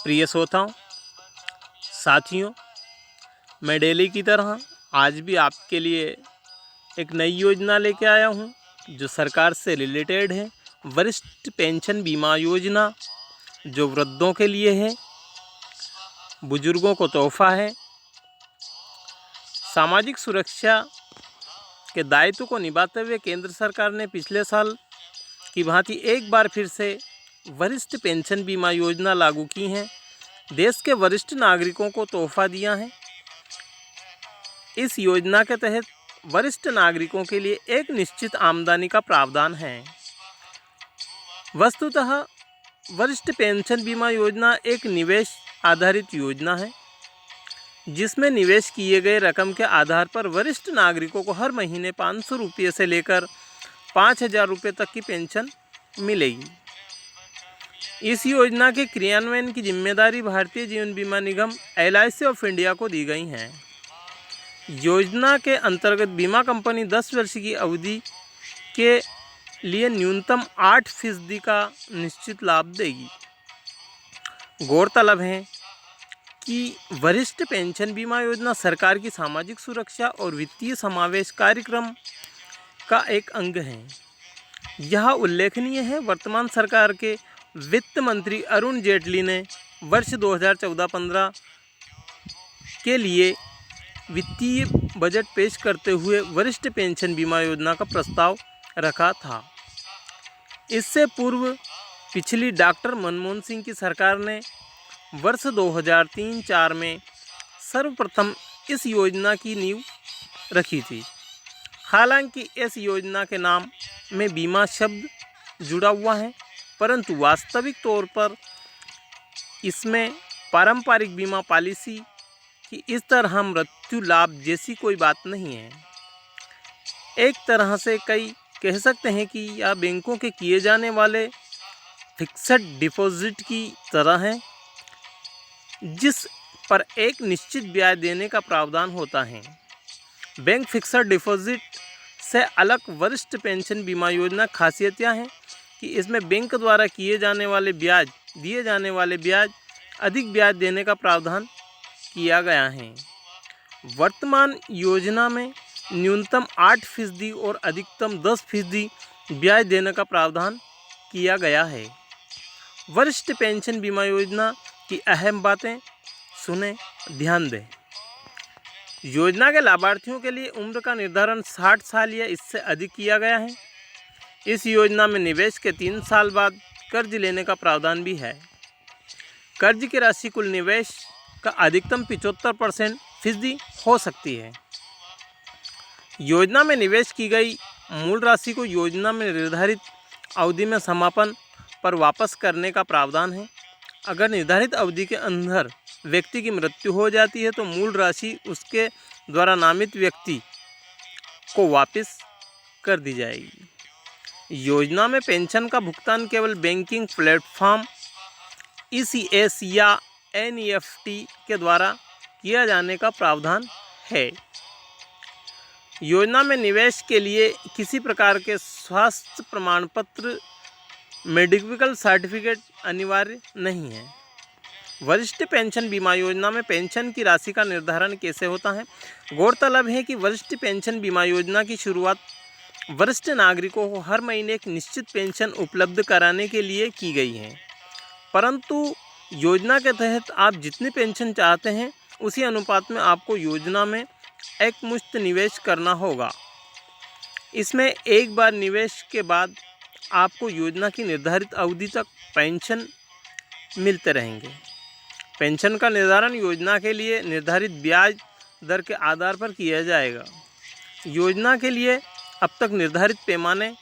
प्रिय श्रोताओं, साथियों, मैं डेली की तरह आज भी आपके लिए एक नई योजना लेके आया हूं जो सरकार से रिलेटेड है। वरिष्ठ पेंशन बीमा योजना जो वृद्धों के लिए है, बुजुर्गों को तोहफा है। सामाजिक सुरक्षा के दायित्व को निभाते हुए केंद्र सरकार ने पिछले साल की भांति एक बार फिर से वरिष्ठ पेंशन बीमा योजना लागू की है। देश के वरिष्ठ नागरिकों को तोहफा दिया है। इस योजना के तहत वरिष्ठ नागरिकों के लिए एक निश्चित आमदनी का प्रावधान है। वस्तुतः वरिष्ठ पेंशन बीमा योजना एक निवेश आधारित योजना है जिसमें निवेश किए गए रकम के आधार पर वरिष्ठ नागरिकों को हर महीने 500 रुपये से लेकर 5000 रुपये तक की पेंशन मिलेगी। इस योजना के क्रियान्वयन की जिम्मेदारी भारतीय जीवन बीमा निगम LIC ऑफ इंडिया को दी गई है। योजना के अंतर्गत बीमा कंपनी 10 वर्ष की अवधि के लिए न्यूनतम 8% का निश्चित लाभ देगी। गौरतलब है कि वरिष्ठ पेंशन बीमा योजना सरकार की सामाजिक सुरक्षा और वित्तीय समावेश कार्यक्रम का एक अंग है। यह उल्लेखनीय है, वर्तमान सरकार के वित्त मंत्री अरुण जेटली ने वर्ष 2014-15 के लिए वित्तीय बजट पेश करते हुए वरिष्ठ पेंशन बीमा योजना का प्रस्ताव रखा था। इससे पूर्व पिछली डॉक्टर मनमोहन सिंह की सरकार ने वर्ष 2003-04 में सर्वप्रथम इस योजना की नींव रखी थी। हालांकि इस योजना के नाम में बीमा शब्द जुड़ा हुआ है, परंतु वास्तविक तौर पर इसमें पारंपरिक बीमा पॉलिसी की इस तरह मृत्यु लाभ जैसी कोई बात नहीं है। एक तरह से कई कह सकते हैं कि यह बैंकों के किए जाने वाले फिक्स्ड डिपॉजिट की तरह है, जिस पर एक निश्चित ब्याज देने का प्रावधान होता है। बैंक फिक्स्ड डिपॉजिट से अलग वरिष्ठ पेंशन बीमा योजना खासियत यह है कि इसमें बैंक द्वारा दिए जाने वाले ब्याज अधिक ब्याज देने का प्रावधान किया गया है। वर्तमान योजना में न्यूनतम 8% और अधिकतम 10% ब्याज देने का प्रावधान किया गया है। वरिष्ठ पेंशन बीमा योजना की अहम बातें सुने, ध्यान दें। योजना के लाभार्थियों के लिए उम्र का निर्धारण 60 साल या इससे अधिक किया गया है। इस योजना में निवेश के 3 साल बाद कर्ज लेने का प्रावधान भी है। कर्ज की राशि कुल निवेश का अधिकतम 75% हो सकती है। योजना में निवेश की गई मूल राशि को योजना में निर्धारित अवधि में समापन पर वापस करने का प्रावधान है। अगर निर्धारित अवधि के अंदर व्यक्ति की मृत्यु हो जाती है तो मूल राशि उसके द्वारा नामित व्यक्ति को वापस कर दी जाएगी। योजना में पेंशन का भुगतान केवल बैंकिंग प्लेटफॉर्म ECS या NEFT के द्वारा किया जाने का प्रावधान है। योजना में निवेश के लिए किसी प्रकार के स्वास्थ्य प्रमाण पत्र, मेडिकल सर्टिफिकेट अनिवार्य नहीं है। वरिष्ठ पेंशन बीमा योजना में पेंशन की राशि का निर्धारण कैसे होता है? गौरतलब है कि वरिष्ठ पेंशन बीमा योजना की शुरुआत वरिष्ठ नागरिकों को हर महीने एक निश्चित पेंशन उपलब्ध कराने के लिए की गई है, परंतु योजना के तहत आप जितनी पेंशन चाहते हैं उसी अनुपात में आपको योजना में एक मुश्त निवेश करना होगा। इसमें एक बार निवेश के बाद आपको योजना की निर्धारित अवधि तक पेंशन मिलते रहेंगे। पेंशन का निर्धारण योजना के लिए निर्धारित ब्याज दर के आधार पर किया जाएगा। योजना के लिए अब तक निर्धारित पैमाने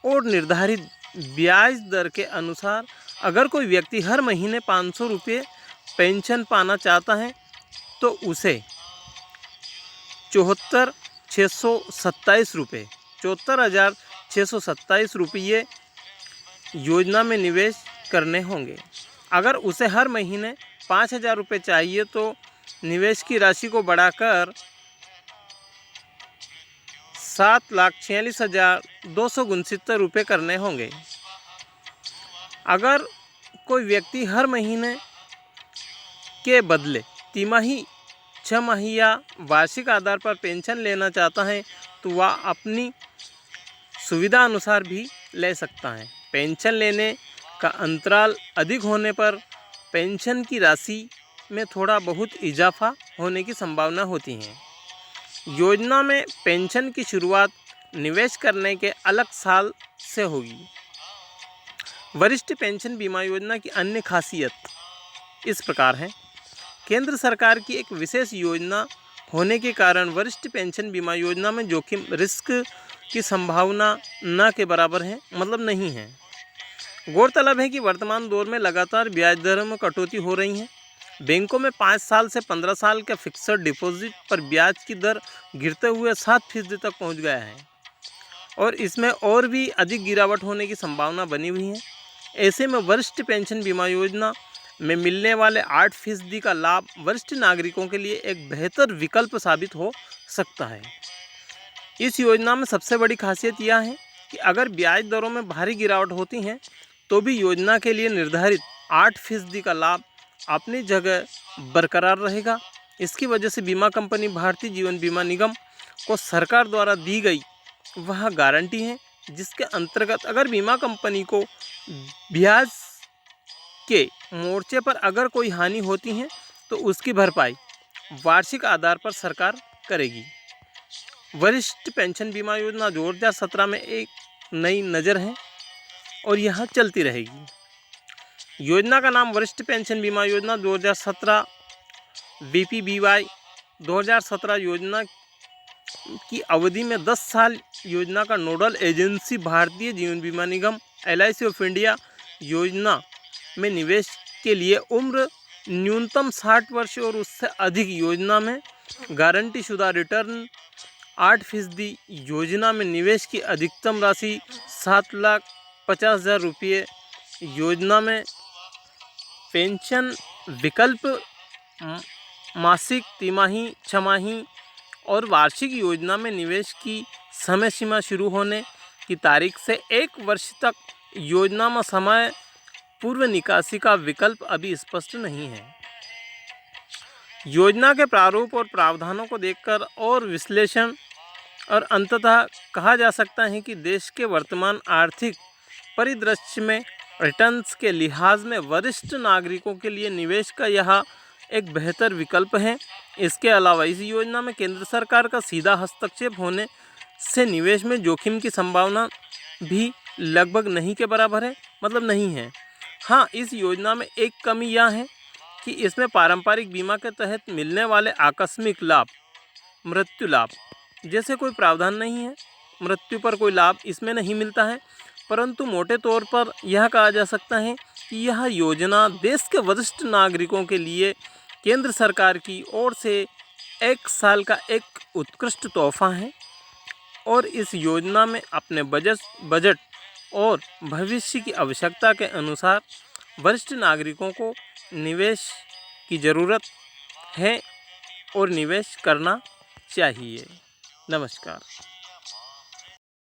और निर्धारित ब्याज दर के अनुसार अगर कोई व्यक्ति हर महीने 500 रुपये पेंशन पाना चाहता है तो उसे 74,627 रुपये योजना में निवेश करने होंगे। अगर उसे हर महीने 5000 रुपये चाहिए तो निवेश की राशि को बढ़ाकर 7,46,269 रुपये करने होंगे। अगर कोई व्यक्ति हर महीने के बदले तिमाही, छमाही या वार्षिक आधार पर पेंशन लेना चाहता है तो वह अपनी सुविधा अनुसार भी ले सकता है। पेंशन लेने का अंतराल अधिक होने पर पेंशन की राशि में थोड़ा बहुत इजाफा होने की संभावना होती है। योजना में पेंशन की शुरुआत निवेश करने के अलग साल से होगी। वरिष्ठ पेंशन बीमा योजना की अन्य खासियत इस प्रकार है। केंद्र सरकार की एक विशेष योजना होने के कारण वरिष्ठ पेंशन बीमा योजना में जोखिम रिस्क की संभावना न के बराबर है, मतलब नहीं है। गौरतलब है कि वर्तमान दौर में लगातार ब्याज दरों में कटौती हो रही है। बैंकों में 5 साल से 15 साल के फिक्स्ड डिपॉजिट पर ब्याज की दर गिरते हुए 7% तक पहुंच गया है और इसमें और भी अधिक गिरावट होने की संभावना बनी हुई है। ऐसे में वरिष्ठ पेंशन बीमा योजना में मिलने वाले 8% का लाभ वरिष्ठ नागरिकों के लिए एक बेहतर विकल्प साबित हो सकता है। इस योजना में सबसे बड़ी खासियत यह है कि अगर ब्याज दरों में भारी गिरावट होती है तो भी योजना के लिए निर्धारित 8% का लाभ अपनी जगह बरकरार रहेगा। इसकी वजह से बीमा कंपनी भारतीय जीवन बीमा निगम को सरकार द्वारा दी गई वह गारंटी है, जिसके अंतर्गत अगर बीमा कंपनी को ब्याज के मोर्चे पर अगर कोई हानि होती है तो उसकी भरपाई वार्षिक आधार पर सरकार करेगी। वरिष्ठ पेंशन बीमा योजना 2017 में एक नई नज़र है और यह चलती रहेगी। योजना का नाम वरिष्ठ पेंशन बीमा योजना 2017 VPBY 2017 योजना की अवधि में 10 साल योजना का नोडल एजेंसी भारतीय जीवन बीमा निगम LIC ऑफ इंडिया योजना में निवेश के लिए उम्र न्यूनतम 60 वर्ष और उससे अधिक, योजना में गारंटी शुदा रिटर्न 8%, योजना में निवेश की अधिकतम राशि 7,50,000 रुपये, योजना में पेंशन विकल्प मासिक, तिमाही, छमाही और वार्षिक, योजना में निवेश की समय सीमा शुरू होने की तारीख से 1 वर्ष तक, योजना में समय पूर्व निकासी का विकल्प अभी स्पष्ट नहीं है। योजना के प्रारूप और प्रावधानों को देखकर और विश्लेषण और अंततः कहा जा सकता है कि देश के वर्तमान आर्थिक परिदृश्य में रिटर्न्स के लिहाज में वरिष्ठ नागरिकों के लिए निवेश का यह एक बेहतर विकल्प है। इसके अलावा इस योजना में केंद्र सरकार का सीधा हस्तक्षेप होने से निवेश में जोखिम की संभावना भी लगभग नहीं के बराबर है, मतलब नहीं है। हाँ, इस योजना में एक कमी यह है कि इसमें पारंपरिक बीमा के तहत मिलने वाले आकस्मिक लाभ, मृत्यु लाभ जैसे कोई प्रावधान नहीं है। मृत्यु पर कोई लाभ इसमें नहीं मिलता है, परंतु मोटे तौर पर यह कहा जा सकता है कि यह योजना देश के वरिष्ठ नागरिकों के लिए केंद्र सरकार की ओर से 1 साल का एक उत्कृष्ट तोहफा है और इस योजना में अपने बजट और भविष्य की आवश्यकता के अनुसार वरिष्ठ नागरिकों को निवेश की ज़रूरत है और निवेश करना चाहिए। नमस्कार।